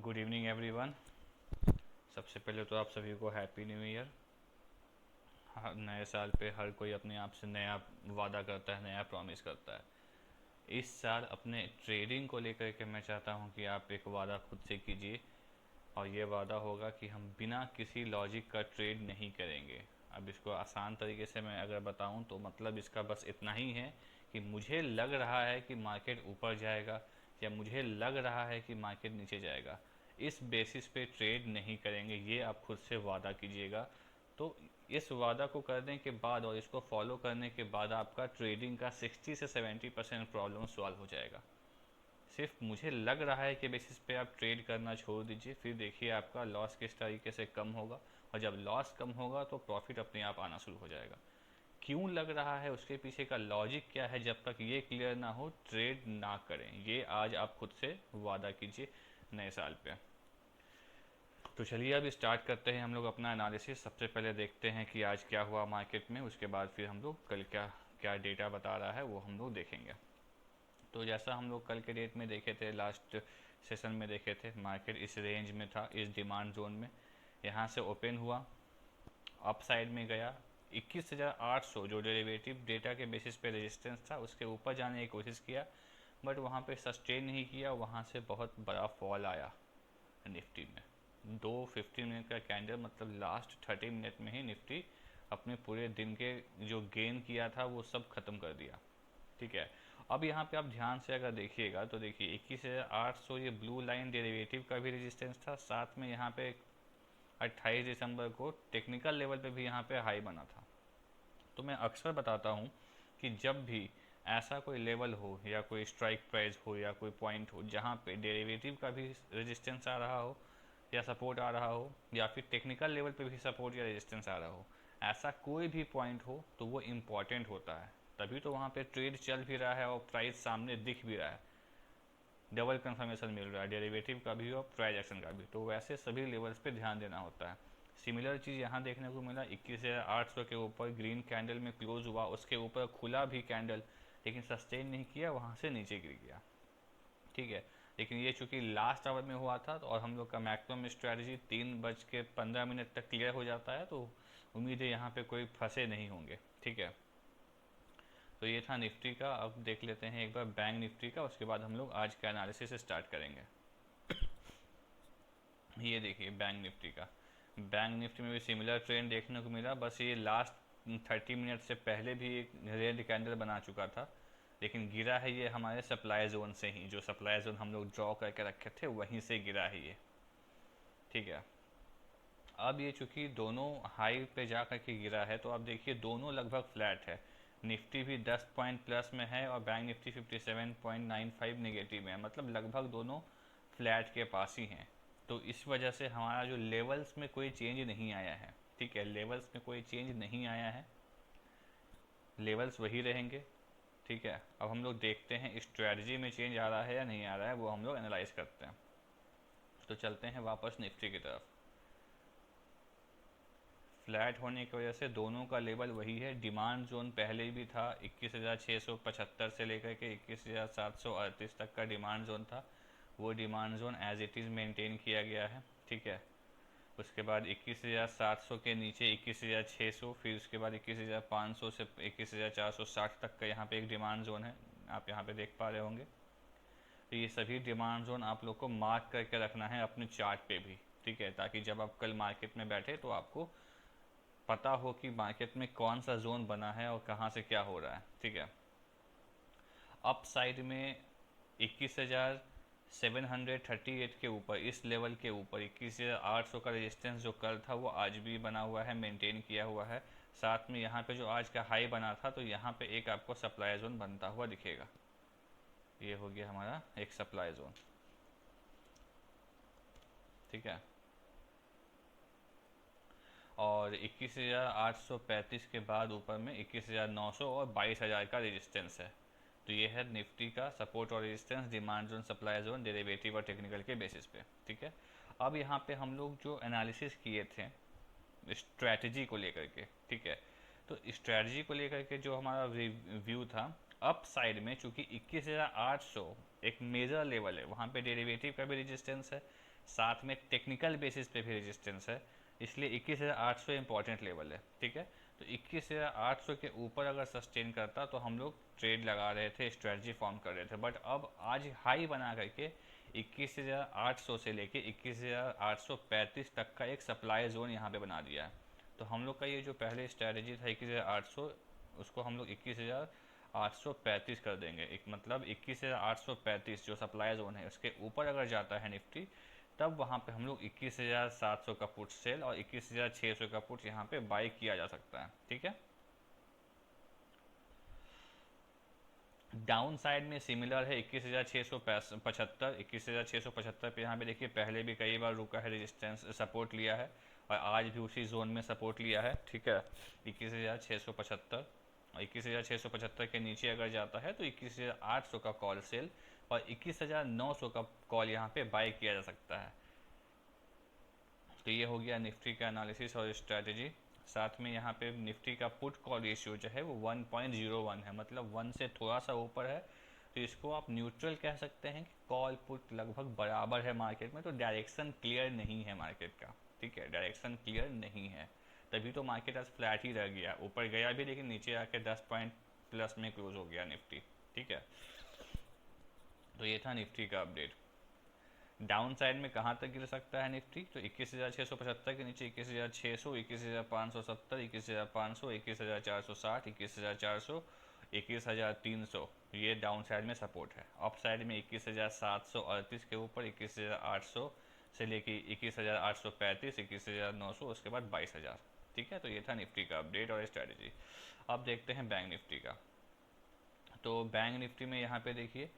Good evening everyone. सबसे पहले तो आप सभी को हैप्पी न्यू ईयर। नए साल पे हर कोई अपने आप से नया वादा करता है, नया प्रॉमिस करता है। इस साल अपने ट्रेडिंग को लेकर के मैं चाहता हूँ कि आप एक वादा खुद से कीजिए, और ये वादा होगा कि हम बिना किसी लॉजिक का ट्रेड नहीं करेंगे। अब इसको आसान तरीके से मैं अगर बताऊं तो मतलब इसका बस इतना ही है कि मुझे लग रहा है कि मार्केट ऊपर जाएगा या मुझे लग रहा है कि मार्केट नीचे जाएगा, इस बेसिस पे ट्रेड नहीं करेंगे। ये आप खुद से वादा कीजिएगा। तो इस वादा को करने के बाद और इसको फॉलो करने के बाद आपका ट्रेडिंग का 60 से 70% प्रॉब्लम सॉल्व हो जाएगा। सिर्फ मुझे लग रहा है कि बेसिस पे आप ट्रेड करना छोड़ दीजिए, फिर देखिए आपका लॉस किस तरीके से कम होगा, और जब लॉस कम होगा तो प्रॉफिट अपने आप आना शुरू हो जाएगा। क्यों लग रहा है, उसके पीछे का लॉजिक क्या है, जब तक ये क्लियर ना हो ट्रेड ना करें। ये आज आप खुद से वादा कीजिए नए साल पे। तो चलिए अब स्टार्ट करते हैं हम लोग अपना एनालिसिस। सबसे पहले देखते हैं कि आज क्या हुआ मार्केट में, उसके बाद फिर हम लोग कल क्या क्या डेटा बता रहा है वो हम लोग देखेंगे। तो जैसा हम लोग कल के डेट में देखे थे, लास्ट सेशन में देखे थे, मार्केट इस रेंज में था, इस डिमांड जोन में। यहाँ से ओपन हुआ, अप साइड में गया, 21,800 जो डेरिवेटिव डेटा के बेसिस पे रेजिस्टेंस था उसके ऊपर जाने की कोशिश किया, बट वहाँ पे सस्टेन नहीं किया। वहाँ से बहुत बड़ा फॉल आया निफ्टी में। 2 15 मिनट का कैंडल, मतलब लास्ट 30 मिनट में ही निफ्टी अपने पूरे दिन के जो गेन किया था वो सब खत्म कर दिया। ठीक है। अब यहाँ पे आप ध्यान से अगर देखिएगा तो देखिए 21,800 ये ब्लू लाइन डेरिवेटिव का भी रेजिस्टेंस था, साथ में यहाँ पे 28 दिसंबर को टेक्निकल लेवल पे भी यहाँ पे हाई बना था। तो मैं अक्सर बताता हूँ कि जब भी ऐसा कोई लेवल हो या कोई स्ट्राइक प्राइस हो या कोई पॉइंट हो जहाँ पे डेरिवेटिव का भी रेजिस्टेंस आ रहा हो या सपोर्ट आ रहा हो, या फिर टेक्निकल लेवल पे भी सपोर्ट या रेजिस्टेंस आ रहा हो, ऐसा कोई भी पॉइंट हो तो वो इम्पॉर्टेंट होता है। तभी तो वहाँ पे ट्रेड चल भी रहा है और प्राइस सामने दिख भी रहा है, डबल कंफर्मेशन मिल रहा है डेरिवेटिव का भी और प्राइस एक्शन का भी। तो वैसे सभी लेवल्स पे ध्यान देना होता है। सिमिलर चीज़ यहाँ देखने को मिला, 21,800 के ऊपर ग्रीन कैंडल में क्लोज हुआ, उसके ऊपर खुला भी कैंडल, लेकिन सस्टेन नहीं किया, वहाँ से नीचे गिर गया। ठीक है। लेकिन ये चूंकि लास्ट आवर में हुआ था और हम लोग का मैक्सिमम स्ट्रैटेजी 3:15 तक क्लियर हो जाता है, तो उम्मीद है यहाँ पे कोई फंसे नहीं होंगे। ठीक है। तो ये था निफ्टी का। अब देख लेते हैं एक बार बैंक निफ्टी का, उसके बाद हम लोग आज का एनालिसिस स्टार्ट करेंगे। ये देखिए बैंक निफ्टी का। बैंक निफ्टी में भी सिमिलर ट्रेंड देखने को मिला, बस ये लास्ट 30 मिनट से पहले भी एक रेड कैंडल बना चुका था, लेकिन गिरा है ये हमारे सप्लाई जोन से ही। जो सप्लाई जोन हम लोग ड्रॉ करके रखे थे वहीं से गिरा है ये। ठीक है। अब ये चूंकि दोनों हाई पे जा करके गिरा है, तो अब देखिए दोनों लगभग फ्लैट है। निफ्टी भी 10 पॉइंट प्लस में है और बैंक निफ्टी 57.95 नेगेटिव में है, मतलब लगभग दोनों फ्लैट के पास ही हैं। तो इस वजह से हमारा जो लेवल्स में कोई चेंज नहीं आया है। ठीक है, लेवल्स में कोई चेंज नहीं आया है, लेवल्स वही रहेंगे। ठीक है। अब हम लोग देखते हैं स्ट्रैटेजी में चेंज आ रहा है या नहीं आ रहा है, वो हम लोग एनालाइज करते हैं। तो चलते हैं वापस निफ्टी की तरफ। फ्लैट होने की वजह से दोनों का लेवल वही है। डिमांड जोन पहले भी था, 21,675 से लेकर के 21,738 तक का डिमांड जोन था। वो demand zone as it is maintain किया गया है। ठीक है। उसके बाद 21,700 के नीचे 21,600, फिर उसके बाद 21,500 से 21,460 तक का यहाँ पे एक डिमांड जोन है, आप यहाँ पे देख पा रहे होंगे। तो ये सभी डिमांड जोन आप लोग को मार्क करके रखना है अपने चार्ट पे भी। ठीक है, ताकि जब आप कल मार्केट में बैठे तो आपको पता हो कि मार्केट में कौन सा जोन बना है और कहाँ से क्या हो रहा है। ठीक है। अप साइड में 21,738 के ऊपर, इस लेवल के ऊपर 21,800 का रेजिस्टेंस जो कल था वो आज भी बना हुआ है, मेंटेन किया हुआ है। साथ में यहाँ पे जो आज का हाई बना था, तो यहाँ पे एक आपको सप्लाई जोन बनता हुआ दिखेगा। ये हो गया हमारा एक सप्लाई जोन। ठीक है। और 21,835 के बाद ऊपर में 21,900 और 22,000 का रेजिस्टेंस है। तो ये है निफ्टी का सपोर्ट और resistance, demand zone, supply zone, derivative और टेक्निकल के बेसिस पे। ठीक है। अब यहाँ पे हम लोग जो एनालिसिस किए थे स्ट्रैटेजी को लेकर के, ठीक है, तो स्ट्रैटेजी को लेकर के जो हमारा व्यू था, अप साइड में चूंकि 21,800 एक मेजर लेवल है, वहाँ पे डेरिवेटिव का भी रेजिस्टेंस है, साथ में टेक्निकल बेसिस पे भी रेजिस्टेंस है, इसलिए 21,800 इंपॉर्टेंट लेवल है। ठीक है, तो 21,800 के ऊपर अगर सस्टेन करता तो हम लोग ट्रेड लगा रहे थे, स्ट्रेटजी फॉर्म कर रहे थे। बट अब आज हाई बना करके 21,800 से लेके 21,835 तक का एक सप्लाई जोन यहाँ पे बना दिया है। तो हम लोग का ये जो पहले स्ट्रेटजी था 21,800, उसको हम लोग 21,835 कर देंगे। एक मतलब 21,835 जो सप्लाई जोन है उसके ऊपर अगर जाता है निफ्टी, तब वहाँ पे हम लोग 21,700 का पुट सेल और 21,600 का पुट यहाँ पे बाई किया जा सकता है। ठीक है, डाउन साइड में सिमिलर है 21,675, 21,675 पे यहाँ पे देखिए पहले भी कई बार रुका है, रेजिस्टेंस सपोर्ट लिया है और आज भी उसी जोन में सपोर्ट लिया है। ठीक है, 21,675 और 21,675 के नीचे अगर जाता है तो 21,800 का कॉल सेल और 21,900 का कॉल यहाँ पे बाय किया जा सकता है। तो ये हो गया निफ्टी का एनालिसिस और स्ट्रैटेजी। साथ में यहाँ पे निफ्टी का पुट कॉल रेशियो जो है वो 1.01 है, मतलब 1 से थोड़ा सा ऊपर है। तो इसको आप न्यूट्रल कह सकते हैं कि कॉल पुट लगभग बराबर है मार्केट में। तो डायरेक्शन क्लियर नहीं है मार्केट का। ठीक है, डायरेक्शन क्लियर नहीं है, तभी तो मार्केट आज फ्लैट ही रह गया। ऊपर गया भी लेकिन नीचे आके 10 पॉइंट प्लस में क्लोज हो गया निफ्टी। ठीक है, तो ये था निफ्टी का अपडेट। डाउन साइड में कहाँ तक गिर सकता है निफ्टी, तो 21,675 के नीचे 21,600, 21,570, 21,500, 21,460, 21,400, 21,300 ये डाउन साइड में सपोर्ट है। अप साइड में 21,738 के ऊपर 21,800 से लेके 21,835, 21,900, उसके बाद 22,000। ठीक है, तो ये था निफ्टी का अपडेट और स्ट्रैटेजी। अब देखते हैं बैंक निफ्टी का। तो बैंक निफ्टी में यहाँ पे देखिए,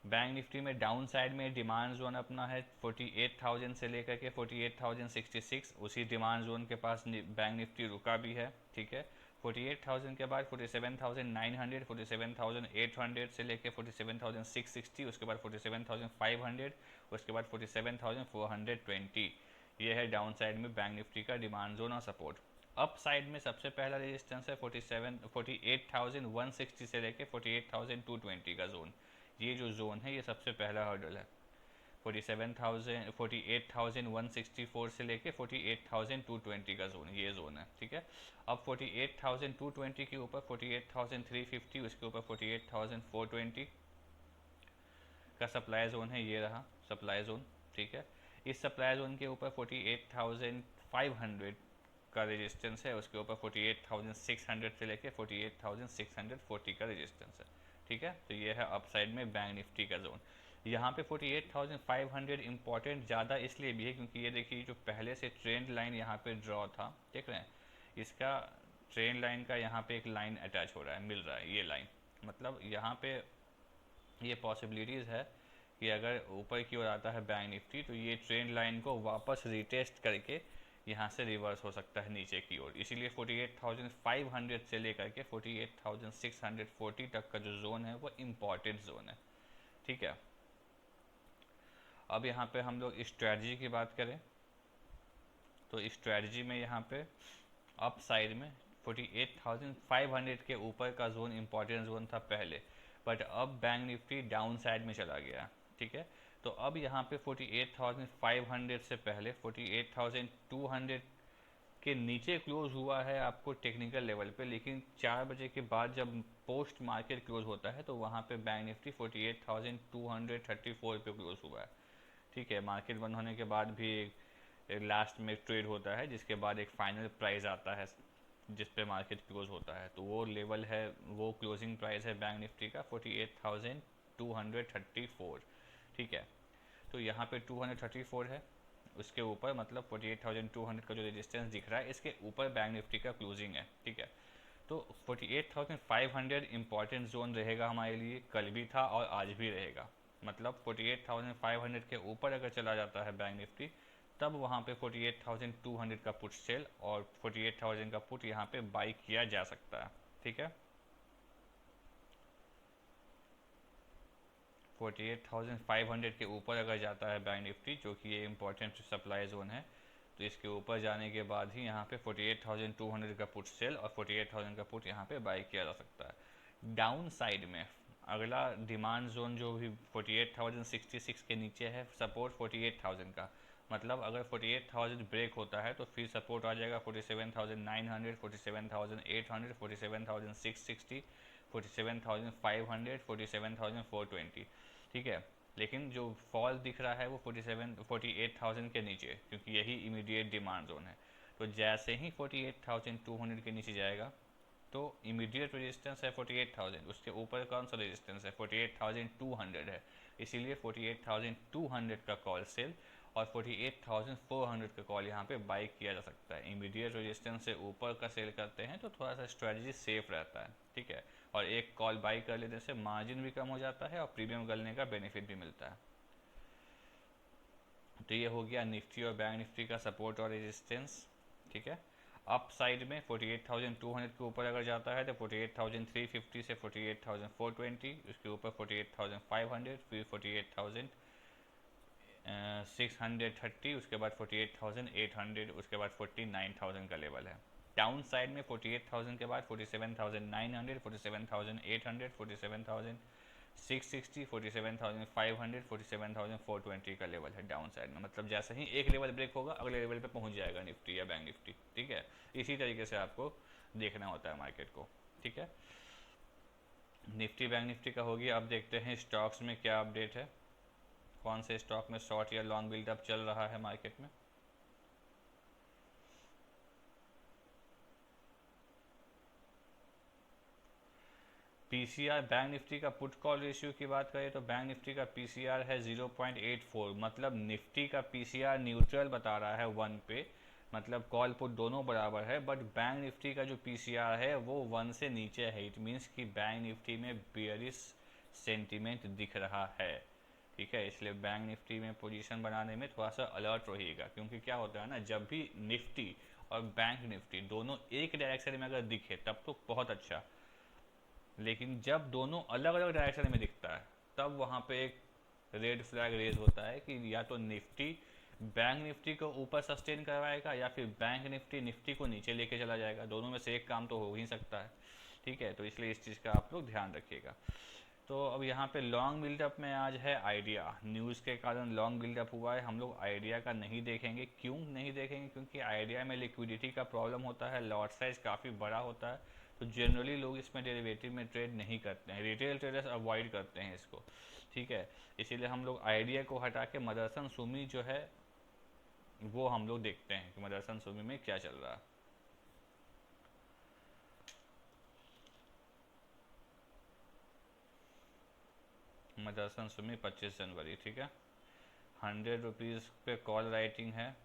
बैंक निफ्टी में डाउन साइड में डिमांड जोन अपना है 48,000 से लेकर के 48,066। उसी डिमांड जोन के पास बैंक निफ्टी रुका भी है। ठीक है, 48,000 के बाद 47,900, 47,800 से लेकर 47,660, उसके बाद 47,500, उसके बाद 47,420। ये है डाउन साइड में बैंक निफ्टी का डिमांड जोन और सपोर्ट। अप साइड में सबसे पहला रेजिस्टेंस है 48,160 से लेकर 48,220 का जोन। ये जो जोन है ये सबसे पहला हर्डल है। 48,164 से लेके 48,220 का जोन, ये जोन है। ठीक है, अब 48,220 के ऊपर 48,350, उसके ऊपर 48,420 का सप्लाई जोन है। ये रहा सप्लाई जोन। ठीक है, इस सप्लाई जोन के ऊपर 48,500 का रेजिस्टेंस है, उसके ऊपर 48,600 से लेके 48,640 का रेजिस्टेंस है। ठीक है, तो ये है अपसाइड में बैंक निफ्टी का जोन। यहाँ पे 48,500 इंपॉर्टेंट ज़्यादा इसलिए भी है क्योंकि ये देखिए जो पहले से ट्रेंड लाइन यहाँ पे ड्रॉ था, देख रहे हैं, इसका ट्रेंड लाइन का यहाँ पे एक लाइन अटैच हो रहा है, मिल रहा है ये लाइन। मतलब यहाँ पे ये पॉसिबिलिटीज़ है कि अगर ऊपर की ओर आता है बैंक निफ्टी तो ये ट्रेंड लाइन को वापस रिटेस्ट करके यहाँ से रिवर्स हो सकता है नीचे की ओर। इसीलिए 48,500 से लेकर के 48,640 तक का जो जोन है वो इम्पॉर्टेंट जोन है। ठीक है, अब यहाँ पे हम लोग स्ट्रैटेजी की बात करें तो स्ट्रैटेजी में यहाँ पे अप साइड में 48,500 के ऊपर का जोन इम्पॉर्टेंट जोन था पहले, बट अब बैंक निफ्टी डाउन साइड में चला गया। ठीक है, तो अब यहाँ पे 48,500 से पहले 48,200 के नीचे क्लोज हुआ है आपको टेक्निकल लेवल पे, लेकिन 4 बजे के बाद जब पोस्ट मार्केट क्लोज होता है तो वहाँ पे बैंक निफ्टी 48,234 पे क्लोज हुआ है। ठीक है, मार्केट बंद होने के बाद भी लास्ट में ट्रेड होता है जिसके बाद एक फाइनल प्राइस आता है जिस पे मार्केट क्लोज होता है, तो वो लेवल है, वो क्लोजिंग प्राइस है बैंक निफ्टी का 48,234। ठीक है, तो यहाँ पे 234 है, उसके ऊपर मतलब 48,200 का जो रेजिस्टेंस दिख रहा है इसके ऊपर बैंक निफ्टी का क्लोजिंग है। ठीक है, तो 48,500 इंपॉर्टेंट जोन रहेगा हमारे लिए, कल भी था और आज भी रहेगा। मतलब 48,500 के ऊपर अगर चला जाता है बैंक निफ्टी तब वहाँ पे 48,200 का पुट सेल और 48,000 का पुट यहाँ पे बाई किया जा सकता है। ठीक है, 48,500 के ऊपर अगर जाता है बैंक निफ्टी, जो कि ये इंपॉर्टेंट सप्लाई जोन है, तो इसके ऊपर जाने के बाद ही यहाँ पे 48,200 का पुट सेल और 48,000 का पुट यहाँ पे बाई किया जा सकता है। डाउन साइड में अगला डिमांड जोन जो भी 48,066 के नीचे है, सपोर्ट 48,000 का, मतलब अगर 48,000 ब्रेक होता है तो फिर सपोर्ट आ जाएगा 47,900, 47,800, 47,660, 47,500, 47,420, ठीक है। लेकिन जो फॉल दिख रहा है वो 48,000 के नीचे, क्योंकि यही इमीडिएट डिमांड जोन है। तो जैसे ही 48,200 के नीचे जाएगा तो इमीडिएट रेजिस्टेंस है 48,000, उसके ऊपर कौन सा रेजिस्टेंस है 48,200 है, इसीलिए 48,200 का कॉल सेल और 48,400 का कॉल यहाँ पे बाई किया जा सकता है। इमीडिएट रेजिस्टेंस से ऊपर का सेल करते हैं तो थोड़ा सा स्ट्रेटजी सेफ रहता है, ठीक है। और एक कॉल बाई कर लेने से मार्जिन भी कम हो जाता है और प्रीमियम गलने का बेनिफिट भी मिलता है। तो ये हो गया निफ्टी और बैंक निफ्टी का सपोर्ट और रेजिस्टेंस, ठीक है। अप साइड में 48,200 के ऊपर अगर जाता है तो 48,350 से 48,420, उसके ऊपर 48,500, फिर 48,630, उसके बाद 48,800, उसके बाद 49,000 का लेवल है। डाउन साइड में 48,000 के बाद 47,900, 47,800, 47,660, 47,500, 47,420 का लेवल है डाउन साइड में। मतलब जैसे ही एक लेवल ब्रेक होगा अगले लेवल पे पहुंच जाएगा निफ्टी या बैंक निफ्टी, ठीक है। इसी तरीके से आपको देखना होता है मार्केट को, ठीक है। निफ्टी बैंक निफ्टी का हो गया। अब देखते हैं स्टॉक्स में क्या अपडेट है, कौन से स्टॉक में शॉर्ट या लॉन्ग बिल्डअप चल रहा है मार्केट में। पीसीआर बैंक निफ्टी का पुट कॉल रेशियो की बात करें तो बैंक निफ्टी का पीसीआर है 0.84, मतलब निफ्टी का पीसीआर न्यूट्रल बता रहा है 1 पे, मतलब कॉल पुट दोनों बराबर है, बट बैंक निफ्टी का जो पीसीआर है वो 1 से नीचे है। इट मीन्स कि बैंक निफ्टी में बेयरिश सेंटीमेंट दिख रहा है, ठीक है। इसलिए बैंक निफ्टी में पोजीशन बनाने में थोड़ा सा अलर्ट रहिएगा, क्योंकि क्या होता है ना, जब भी निफ्टी और बैंक निफ्टी दोनों एक डायरेक्शन में अगर दिखे तब तो बहुत अच्छा, लेकिन जब दोनों अलग अलग डायरेक्शन में दिखता है तब वहाँ पे एक रेड फ्लैग रेज होता है कि या तो निफ्टी बैंक निफ्टी को ऊपर सस्टेन करवाएगा या फिर बैंक निफ्टी निफ्टी को नीचे लेके चला जाएगा। दोनों में से एक काम तो हो ही सकता है, ठीक है। तो इसलिए इस चीज़ का आप लोग ध्यान रखिएगा। तो अब यहाँ पे लॉन्ग बिल्डअप में आज है आइडिया, न्यूज़ के कारण लॉन्ग बिल्डअप हुआ है। हम लोग आइडिया का नहीं देखेंगे। क्यों नहीं देखेंगे? क्योंकि आइडिया में लिक्विडिटी का प्रॉब्लम होता है, लॉट साइज काफ़ी बड़ा होता है, तो जनरली लोग इसमें डेरिवेटिव में ट्रेड नहीं करते हैं, रिटेल ट्रेडर्स अवॉइड करते हैं इसको, ठीक है। इसीलिए हम लोग आइडिया को हटा के मदरसन सुमी जो है वो हम लोग देखते हैं कि मदरसन सुमी में क्या चल रहा है। मदरसन सुमी 25 जनवरी, ठीक है। 100 रुपीज़ पे कॉल राइटिंग है।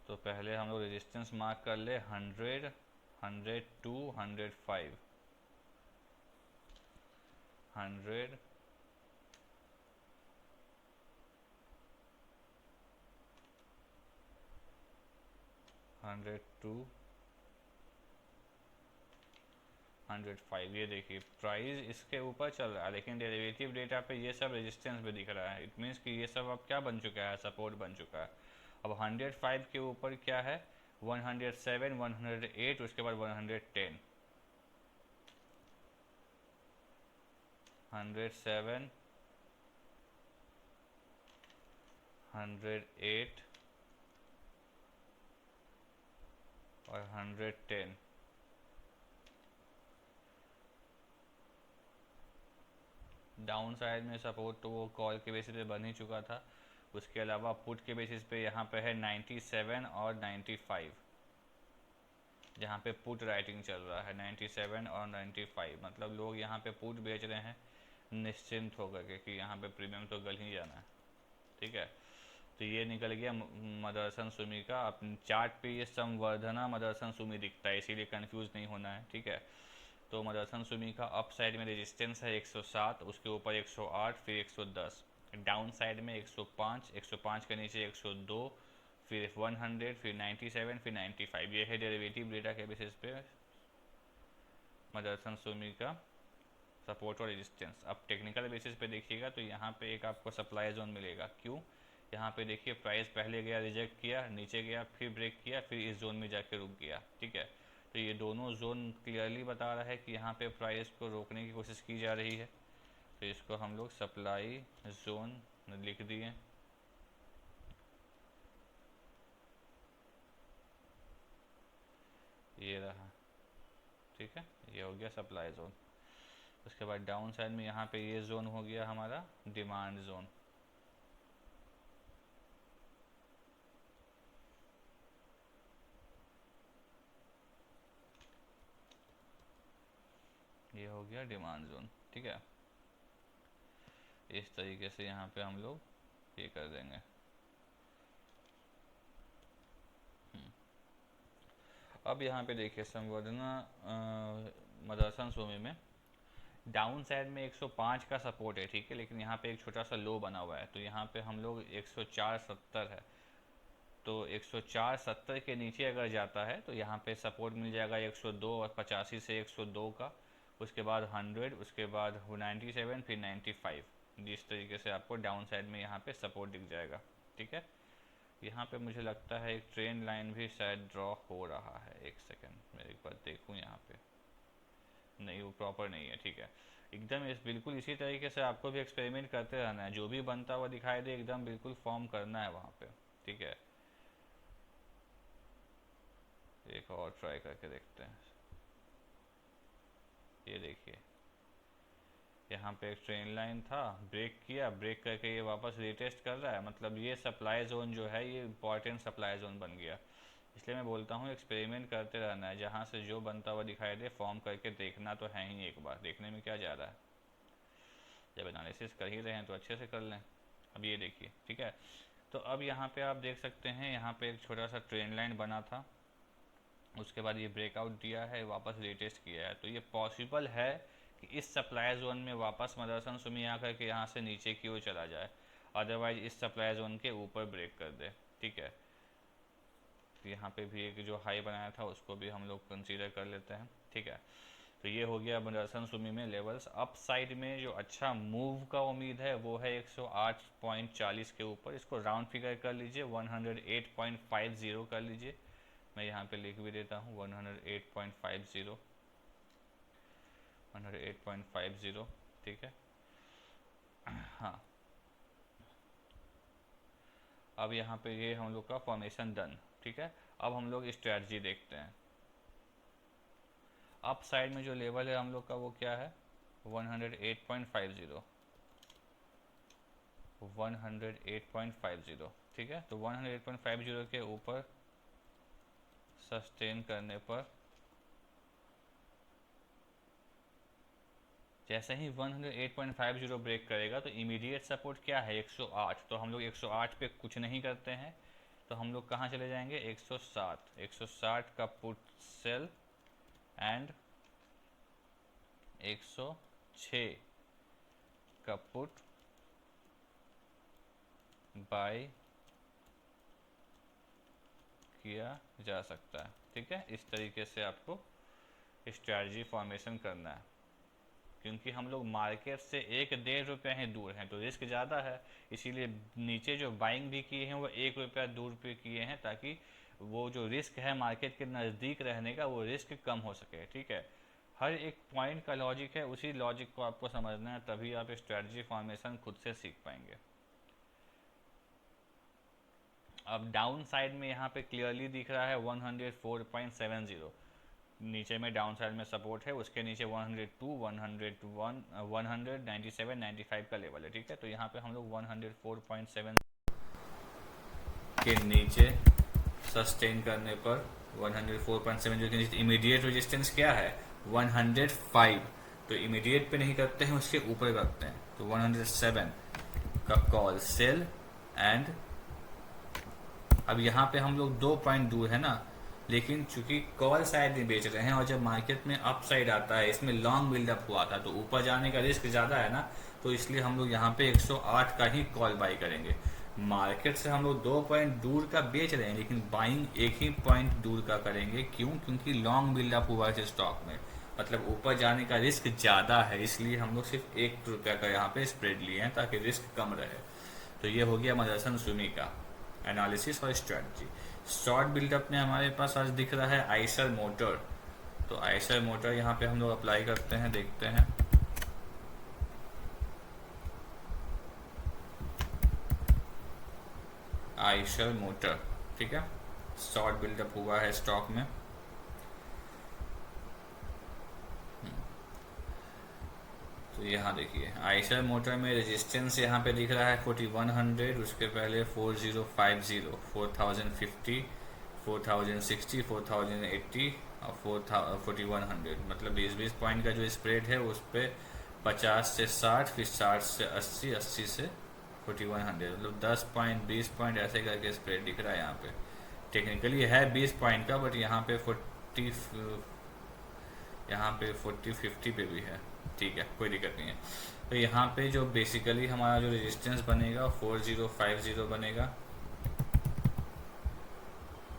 तो पहले हम लोग रेजिस्टेंस मार्क कर ले 100, 102, 105, 100, 102, 105। ये देखिए प्राइस इसके ऊपर चल रहा है, लेकिन डेरिवेटिव डेटा पे ये सब रेजिस्टेंस भी दिख रहा है। इट मीन्स कि ये सब अब क्या बन चुका है, सपोर्ट बन चुका है। अब 105 के ऊपर क्या है, 107, 108, उसके बाद 110, 107, 108 और 110। डाउन साइड में सपोर्ट तो वो कॉल के बेसिस पे बन ही चुका था। उसके अलावा पुट के बेसिस पे यहाँ पे है 97 और 95, जहाँ पे पुट राइटिंग चल रहा है 97 और 95। मतलब लोग यहाँ पे पुट बेच रहे हैं निश्चिंत होकर के कि यहाँ पे प्रीमियम तो गल ही जाना है, ठीक है। तो ये निकल गया मदरसन सुमी का। अपने चार्ट पे ये संवर्धना मदरसन सुमी दिखता है, इसीलिए कंफ्यूज नहीं होना है, ठीक है। तो मदरसन सुमी का अप साइड में रेजिस्टेंस है 107, उसके ऊपर 108, फिर 110। डाउन साइड में 105, 105 के नीचे 102, फिर 100, फिर 97, फिर 95। ये है डेरिवेटिव डेटा के बेसिस पे मदरसन सुमी का सपोर्ट और रेजिस्टेंस। अब टेक्निकल बेसिस पे देखिएगा तो यहाँ पे एक आपको सप्लाई जोन मिलेगा। क्यों? यहाँ पे देखिए प्राइस पहले गया, रिजेक्ट किया, नीचे गया, फिर ब्रेक किया, फिर इस जोन में जाके रुक गया। ठीक है, तो ये दोनों जोन क्लियरली बता रहा है कि यहाँ पे प्राइस को रोकने की कोशिश की जा रही है। तो इसको हम लोग सप्लाई जोन लिख दिए। ये रहा, ठीक है, ये हो गया सप्लाई जोन। उसके बाद डाउन साइड में यहाँ पे ये जोन हो गया हमारा डिमांड जोन। ये हो गया डिमांड जोन। ठीक है, इस तरीके से यहाँ पे हम लोग ये कर देंगे। अब यहाँ पे देखिए संवर्धना मदरसन सोमे में डाउन साइड में 105 का सपोर्ट है। ठीक है, लेकिन यहाँ पे एक छोटा सा लो बना हुआ है, तो यहाँ पे हम लोग 104.70 है, तो 104.70 के नीचे अगर जाता है तो यहाँ पे सपोर्ट मिल जाएगा 102 और 85 से 102 का, उसके बाद 100, उसके बाद 97, फिर 95। जिस तरीके से आपको डाउन साइड में यहाँ पे सपोर्ट दिख जाएगा। ठीक है, यहाँ पे मुझे लगता है एक ट्रेंड लाइन भी शायद ड्रॉ हो रहा है। एक सेकंड मैं एक बार देखूँ, यहाँ पे नहीं, वो प्रॉपर नहीं है। ठीक है, एकदम इस बिल्कुल इसी तरीके से आपको भी एक्सपेरिमेंट करते रहना है, जो भी बनता हुआ दिखाई दे एकदम बिल्कुल फॉर्म करना है वहाँ पे। ठीक है, एक और ट्राई करके देखते हैं। ये देखिए यहाँ पे एक ट्रेन लाइन था, ब्रेक किया, ब्रेक करके ये वापस रिटेस्ट कर रहा है, मतलब ये सप्लाई जोन जो है ये इंपॉर्टेंट सप्लाई जोन बन गया। इसलिए मैं बोलता हूँ एक्सपेरिमेंट करते रहना है, जहाँ से जो बनता हुआ दिखाई दे फॉर्म करके देखना तो है ही, एक बार देखने में क्या जा रहा है। जब एनालिसिस कर ही रहे हैं तो अच्छे से कर लें। अब ये देखिए, ठीक है, तो अब यहाँ पे आप देख सकते हैं यहाँ पे एक छोटा सा ट्रेन लाइन बना था, उसके बाद ये ब्रेकआउट दिया है, वापस रिटेस्ट किया है, तो ये पॉसिबल है कि इस सप्लाई जोन में वापस मदरसन सुमी आकर के यहाँ से नीचे की ओर चला जाए, अदरवाइज इस सप्लाई जोन के ऊपर ब्रेक कर दे। ठीक है, तो यहाँ पे भी एक जो हाई बनाया था उसको भी हम लोग कंसीडर कर लेते हैं। ठीक है, तो ये हो गया मदरसन सुमी में लेवल्स। अप साइड में जो अच्छा मूव का उम्मीद है वो है 108.40 के ऊपर, इसको राउंड फिगर कर लीजिए, 108.50 कर लीजिए। मैं यहाँ पे लिख भी देता हूँ 108.50, 108.50। ठीक है, हाँ, अब यहाँ पे ये हम लोग का फॉर्मेशन डन। ठीक है, अब हम लोग स्ट्रैटेजी देखते हैं। अप साइड में जो लेवल है हम लोग का वो क्या है, 108.50, 108.50। ठीक है, तो 108.50 के ऊपर सस्टेन करने पर जैसे ही 108.50 ब्रेक करेगा तो इमीडिएट सपोर्ट क्या है 108, तो हम लोग 108 पे कुछ नहीं करते हैं, तो हम लोग कहाँ चले जाएंगे 160 का पुट सेल एंड 106 का पुट बाय किया जा सकता है। ठीक है, इस तरीके से आपको स्ट्रैटेजी फॉर्मेशन करना है, क्योंकि हम लोग मार्केट से 1-1.5 रुपये ही दूर हैं, तो रिस्क ज़्यादा है, इसीलिए नीचे जो बाइंग भी किए हैं वो 1 रुपया दूर पे किए हैं, ताकि वो जो रिस्क है मार्केट के नज़दीक रहने का वो रिस्क कम हो सके। ठीक है, हर एक पॉइंट का लॉजिक है, उसी लॉजिक को आपको समझना है, तभी आप स्ट्रैटेजी फॉर्मेशन खुद से सीख पाएंगे। अब डाउन साइड में यहाँ पे क्लियरली दिख रहा है 104.70, नीचे में डाउन साइड में सपोर्ट है, उसके नीचे 102, 101, 197, 95 का लेवल है। ठीक है, तो यहाँ पे हम लोग 104.7 के नीचे सस्टेन करने पर 104.7 जो कि इमीडिएट रेजिस्टेंस क्या है 105, तो इमीडिएट पे नहीं करते हैं, उसके ऊपर करते हैं, तो 107 का कॉल सेल एंड अब यहाँ पे हम लोग 2 पॉइंट दूर है ना, लेकिन चूंकि कॉल साइड में बेच रहे हैं और जब मार्केट में अप साइड आता है इसमें लॉन्ग बिल्डअप हुआ था तो ऊपर जाने का रिस्क ज़्यादा है ना, तो इसलिए हम लोग यहाँ पे 108 का ही कॉल बाई करेंगे। मार्केट से हम लोग 2 पॉइंट दूर का बेच रहे हैं, लेकिन बाइंग एक ही पॉइंट दूर का करेंगे। क्यों? क्योंकि लॉन्ग बिल्डअप हुआ है स्टॉक में, मतलब ऊपर जाने का रिस्क ज़्यादा है, इसलिए हम लोग सिर्फ 1 रुपया का यहाँ पे स्प्रेड लिए हैं ताकि रिस्क कम रहे। तो ये हो गया मदरसन सुमी का एनालिसिस और स्ट्रेटजी। शॉर्ट बिल्डअप में हमारे पास आज दिख रहा है आइसर मोटर। तो आइसर मोटर यहाँ पे हम लोग अप्लाई करते हैं, देखते हैं। आइसर मोटर, ठीक है, शॉर्ट बिल्डअप हुआ है स्टॉक में। तो यहाँ देखिए आइसर मोटर में रेजिस्टेंस यहाँ पे दिख रहा है 4100, उसके पहले 4050, 4050, 4060, 4080 और 4100, मतलब 20 पॉइंट का जो स्प्रेड है उस पर 50 से 60, फिर 60 से 80, 80 से 4100, मतलब 10 पॉइंट 20 पॉइंट ऐसे करके स्प्रेड दिख रहा है यहाँ पे। टेक्निकली है 20 पॉइंट का, बट यहाँ पे 40-50 पे भी है, ठीक है, कोई दिक्कत नहीं है। तो यहाँ पे जो बेसिकली हमारा जो रेजिस्टेंस बनेगा 4050 बनेगा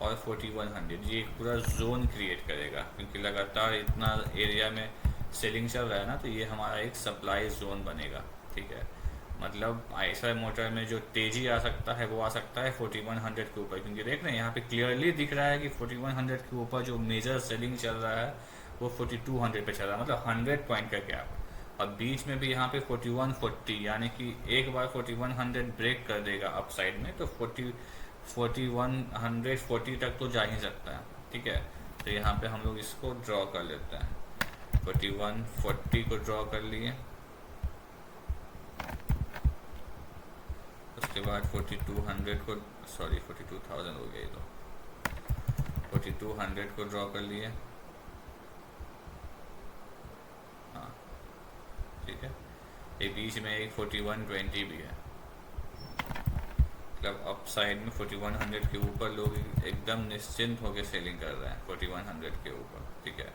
और 4100, ये एक पूरा जोन क्रिएट करेगा, क्योंकि लगातार इतना एरिया में सेलिंग चल रहा है ना, तो ये हमारा एक सप्लाई जोन बनेगा, ठीक है। मतलब आइसर मोटर में जो तेजी आ सकता है वो आ सकता है 4100 के ऊपर, क्योंकि देख रहे हैं यहाँ पे क्लियरली दिख रहा है कि 4100 के ऊपर जो मेजर सेलिंग चल रहा है वो 4200 पे चल रहा है, मतलब 100 पॉइंट का गैप। और बीच में भी यहाँ पे 4140, यानी कि एक बार 4100 ब्रेक कर देगा अपसाइड में तो 4140 तक तो जा ही सकता है, ठीक है। तो यहाँ पे हम लोग इसको ड्रॉ कर लेते हैं, 4140 को ड्रॉ कर लिए, उसके बाद 4200 को, सॉरी 42,000 हो गया, तो 4200 को ड्रॉ कर लिए, हाँ ठीक है। ये बीच में एक 4120 भी है, मतलब अप साइड में 4100 के ऊपर लोग एकदम निश्चिंत होकर सेलिंग कर रहे हैं 4100 के ऊपर, ठीक है।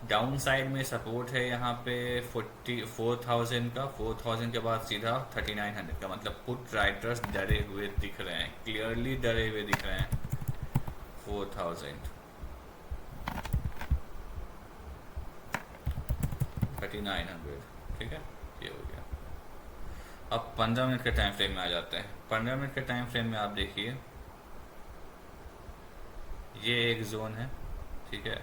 डाउन साइड में सपोर्ट है यहाँ पे 4000 का, 4000 के बाद सीधा 3900 का, मतलब पुट राइटर्स डरे हुए दिख रहे हैं, क्लियरली डरे हुए दिख रहे हैं 4000, 3900, ठीक है, ये हो गया। अब 15 मिनट के टाइम फ्रेम में आ जाते हैं। 15 मिनट के टाइम फ्रेम में आप देखिए ये एक जोन है, ठीक है,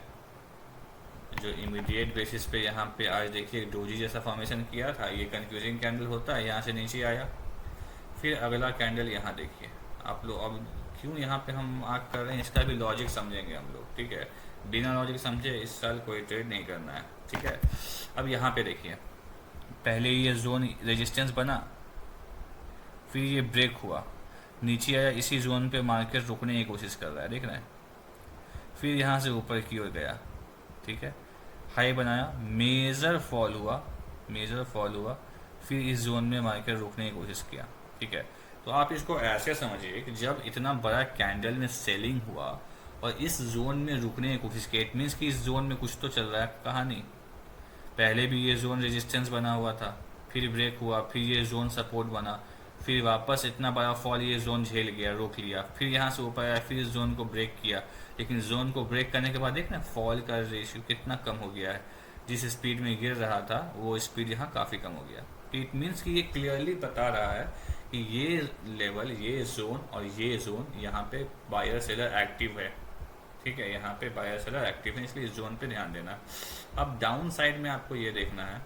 जो इमीडिएट बेसिस पे यहाँ पे आज देखिए डोजी जैसा फॉर्मेशन किया था, ये कंफ्यूजिंग कैंडल होता है, यहाँ से नीचे आया, फिर अगला कैंडल यहाँ देखिए आप लोग। अब क्यों यहाँ पे हम आग कर रहे हैं इसका भी लॉजिक समझेंगे हम लोग, ठीक है, बिना लॉजिक समझे इस साल कोई ट्रेड नहीं करना है, ठीक है। अब यहाँ पे देखिए पहले ये जोन रेजिस्टेंस बना, फिर ये ब्रेक हुआ, नीचे आया, इसी जोन पे मार्केट रुकने की कोशिश कर रहा है, देख रहे हैं, फिर यहाँ से ऊपर की ओर गया, ठीक है, हाई बनाया, मेजर फॉल हुआ, फिर इस जोन में मार्केट रोकने की कोशिश किया, ठीक है। तो आप इसको ऐसे समझिए कि जब इतना बड़ा कैंडल में सेलिंग हुआ और इस जोन में रुकने की कोशिश की, इट मीन्स कि इस जोन में कुछ तो चल रहा है कहानी। पहले भी ये जोन रेजिस्टेंस बना हुआ था, फिर ब्रेक हुआ, फिर ये जोन सपोर्ट बना, फिर वापस इतना बड़ा फॉल ये जोन झेल गया, रोक लिया, फिर यहाँ से ऊपर आया, फिर इस जोन को ब्रेक किया, लेकिन जोन को ब्रेक करने के बाद देख ना फॉल का रेशियो कितना कम हो गया है, जिस स्पीड में गिर रहा था वो स्पीड यहाँ काफ़ी कम हो गया। इट मीन्स कि ये क्लियरली बता रहा है कि ये लेवल, ये जोन और ये जोन यहाँ पे बायर सेलर एक्टिव है, ठीक है, यहाँ पे बायर सेलर एक्टिव है, इसलिए इस जोन पे ध्यान देना। अब डाउन साइड में आपको ये देखना है,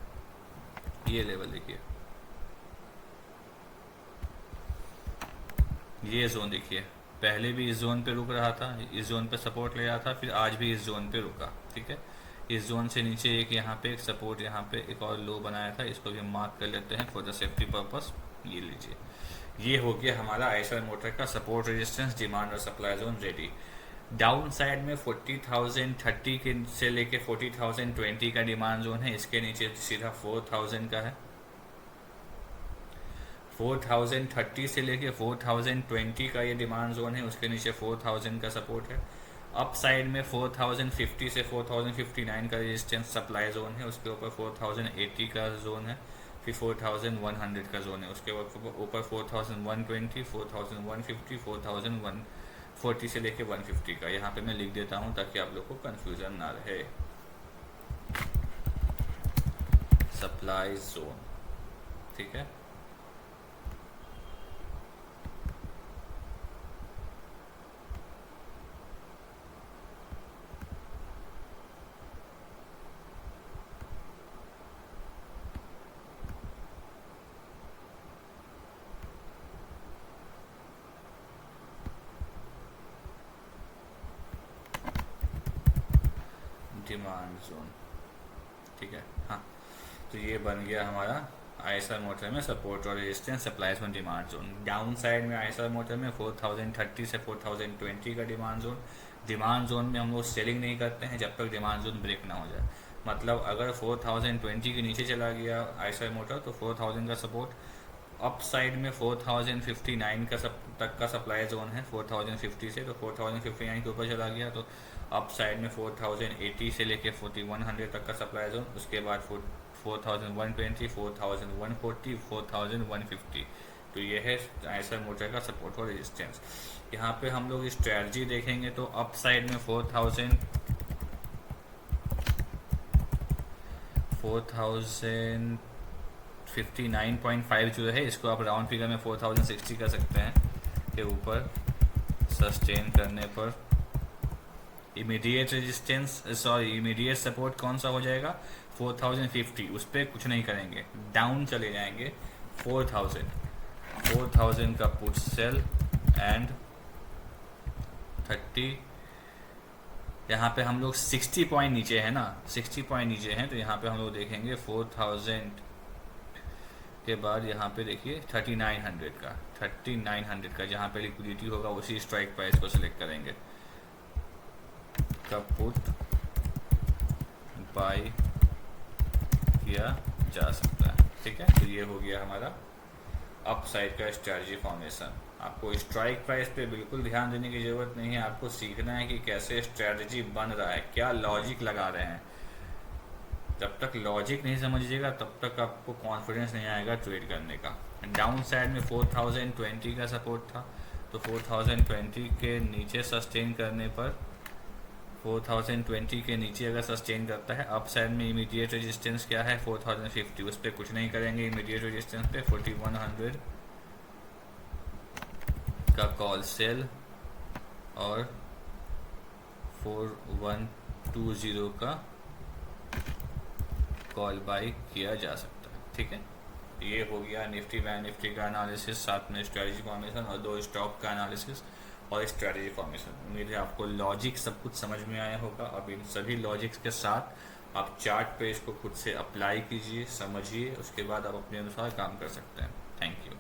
ये लेवल देखिए, ये जोन देखिए, पहले भी इस जोन पे रुक रहा था, इस जोन पे सपोर्ट ले रहा था, फिर आज भी इस जोन पे रुका, ठीक है। इस जोन से नीचे एक यहाँ पे एक सपोर्ट, यहाँ पे एक और लो बनाया था, इसको भी मार्क कर लेते हैं फॉर द सेफ्टी पर्पस। ये लीजिए, ये हो गया हमारा आइसर मोटर का सपोर्ट, रेजिस्टेंस, डिमांड और supply zone ready. Down side में 40,030 के से लेके 40,020 का डिमांड जोन है, इसके नीचे सीधा 4,000 का है, 4030 से लेके 4020 का ये डिमांड जोन है, उसके नीचे 4000 का सपोर्ट है। अप साइड में 4050 से 4059 का रेजिस्टेंस सप्लाई जोन है, उसके ऊपर 4080 का जोन है, फिर 4100 का जोन है, उसके ऊपर 4120, 4150, 4140 से लेके 150 का। यहाँ पे मैं लिख देता हूँ ताकि आप लोग को कंफ्यूजन ना रहे। सप्लाई जोन, ठीक है, डिमांड जोन, ठीक है। हाँ, तो ये बन गया हमारा आईएसआर मोटर में सपोर्ट और रेजिस्टेंस, सप्लाईज में डिमांड जोन। डाउन साइड में आईएसआर मोटर में 4030 से 4020 का डिमांड जोन। डिमांड जोन में हम लोग सेलिंग नहीं करते हैं जब तक डिमांड जोन ब्रेक ना हो जाए। मतलब अगर 4020 के नीचे चला गया आईएसआर मोटर तो 4000 का सपोर्ट। अप साइड में 4059 का तक का सप्लाई जोन है 4050 से, तो 4059 के ऊपर चला गया तो अप साइड में 4080 से लेके 4100 तक का सप्लाई जोन। उसके बाद 4120, 4140, 4150। तो ये है आईएसआर मोटर का सपोर्ट और रेजिस्टेंस। यहाँ पे हम लोग स्ट्रैटेजी देखेंगे तो अप साइड में 4059.5 जो है, इसको आप राउंड फिगर में 4060 कर सकते हैं, के ऊपर सस्टेन करने पर इमीडिएट रेजिस्टेंस इमीडिएट सपोर्ट कौन सा हो जाएगा 4050। उस पर कुछ नहीं करेंगे, डाउन चले जाएंगे 4000 का पुट सेल एंड 30। यहाँ पे हम लोग 60 पॉइंट नीचे है ना, 60 पॉइंट नीचे हैं, तो यहाँ पे हम लोग देखेंगे 4000 के बाद यहाँ पे देखिए 3900 का जहाँ पे लिक्विडिटी होगा उसी स्ट्राइक प्राइस को सिलेक्ट करेंगे, का पुट बाय किया जा सकता है, ठीक है। तो ये हो गया हमारा अप साइड का स्ट्रैटेजी फॉर्मेशन। आपको स्ट्राइक प्राइस पे बिल्कुल ध्यान देने की ज़रूरत नहीं है, आपको सीखना है कि कैसे स्ट्रैटेजी बन रहा है, क्या लॉजिक लगा रहे हैं। जब तक लॉजिक नहीं समझिएगा तब तक आपको कॉन्फिडेंस नहीं आएगा ट्रेड करने का। डाउन साइड में 4020 का सपोर्ट था, तो 4020 के नीचे सस्टेन करने पर 4020 के नीचे अगर सस्टेन करता है, अप साइड में इमीडिएट रेजिस्टेंस क्या है 4050, उस पर कुछ नहीं करेंगे। इमीडिएट रेजिस्टेंस पे 4100 का कॉल सेल और 4120 का कॉल बाई किया जा सकता है, ठीक है। ये हो गया निफ्टी बैंक निफ्टी का एनालिसिस, साथ में स्ट्रेटजी फॉर्मेशन और 2 स्टॉक का एनालिसिस और स्ट्रेटजी फॉर्मेशन। उम्मीद है आपको लॉजिक सब कुछ समझ में आया होगा। अब इन सभी लॉजिक्स के साथ आप चार्ट पे इसको खुद से अप्लाई कीजिए, समझिए, उसके बाद आप अपने अनुसार काम कर सकते हैं। Thank you.